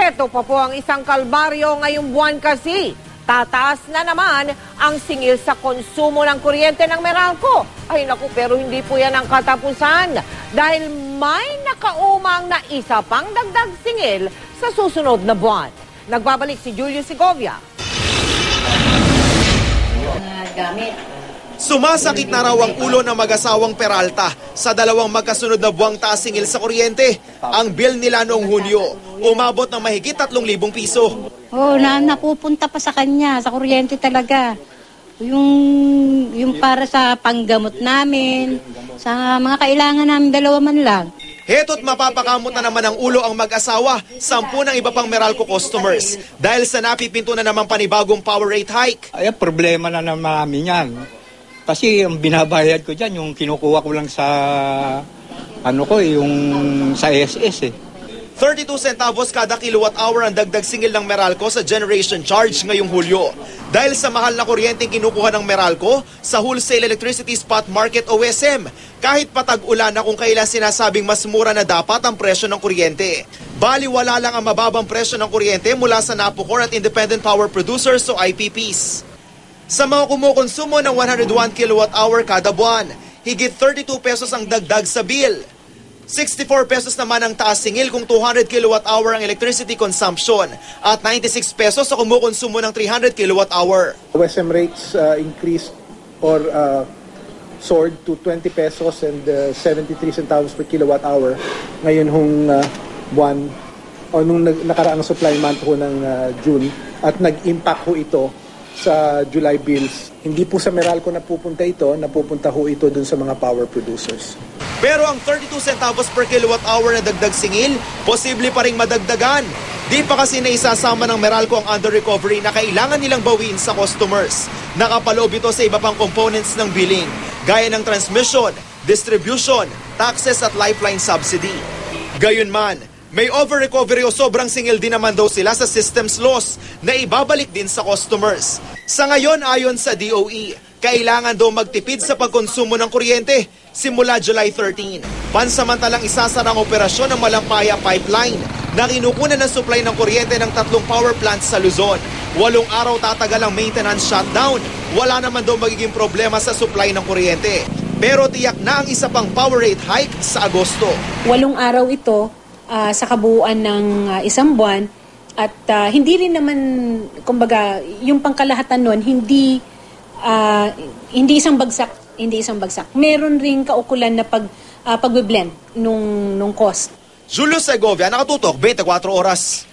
Heto pa po ang isang kalbaryo ngayong buwan kasi. Tataas na naman ang singil sa konsumo ng kuryente ng Meralco. Ay naku, pero hindi po yan ang katapusan. Dahil may nakaumang na isa pang dagdag singil sa susunod na buwan. Nagbabalik si Julio Segovia. Sumasakit na raw ang ulo ng mag-asawang Peralta sa dalawang magkasunod na buwang taas singil sa kuryente. Ang bill nila noong Hunyo, umabot ng mahigit 3,000 piso. Napupunta pa sa kanya, sa kuryente talaga. Yung para sa panggamot namin, sa mga kailangan namin, dalawa man lang. Heto't mapapakamot na naman ang ulo ang mag-asawa, 10 ng iba pang Meralco customers. Dahil sa napipinto na naman panibagong power rate hike. Ay, problema na namin yan. Kasi ang binabayad ko dyan, yung kinukuha ko lang sa, yung sa SS eh. 32 centavos kada kilowatt hour ang dagdag singil ng Meralco sa generation charge ngayong Hulyo. Dahil sa mahal na kuryenteng kinukuha ng Meralco sa Wholesale Electricity Spot Market OSM, kahit patag-ulan na kung kailan sinasabing mas mura na dapat ang presyo ng kuryente. Baliwala lang ang mababang presyo ng kuryente mula sa NAPOCOR at Independent Power Producers o IPPs. Sa mga kumukonsumo ng 101 kilowatt hour kada buwan, higit 32 pesos ang dagdag sa bill. 64 pesos naman ang taas singil kung 200 kilowatt hour ang electricity consumption at 96 pesos sa kumukonsumo ng 300 kilowatt hour. OSM rates increased or soared to 20 pesos and 73 centavos per kilowatt hour ngayon buwan o nung nakaraang supply month ho ng June at nag-impact ho ito sa July bills. Hindi po sa Meralco napupunta ito, napupunta ho ito dun sa mga power producers. Pero ang 32 centavos per kilowatt hour na dagdag singil, posible pa ring madagdagan. Di pa kasi naisasama ng Meralco ang under-recovery na kailangan nilang bawiin sa customers. Nakapaloob ito sa iba pang components ng billing, gaya ng transmission, distribution, taxes at lifeline subsidy. Gayunman, may over-recovery o sobrang singil din naman daw sila sa systems loss na ibabalik din sa customers. Sa ngayon, ayon sa DOE, kailangan daw magtipid sa pagkonsumo ng kuryente simula July 13. Pansamantalang isasara ang operasyon ng Malampaya Pipeline na kinukunan ng supply ng kuryente ng 3 power plants sa Luzon. 8 araw tatagal ang maintenance shutdown. Wala naman daw magiging problema sa supply ng kuryente. Pero tiyak na ang isa pang power rate hike sa Agosto. 8 araw ito sa kabuuan ng isang buwan at hindi rin naman, kumbaga, yung pangkalahatan nun, hindi isang bagsak. Meron ring kaukulan na pag-blend nung cost. Julio Segovia, Nakatutok, 24 Oras.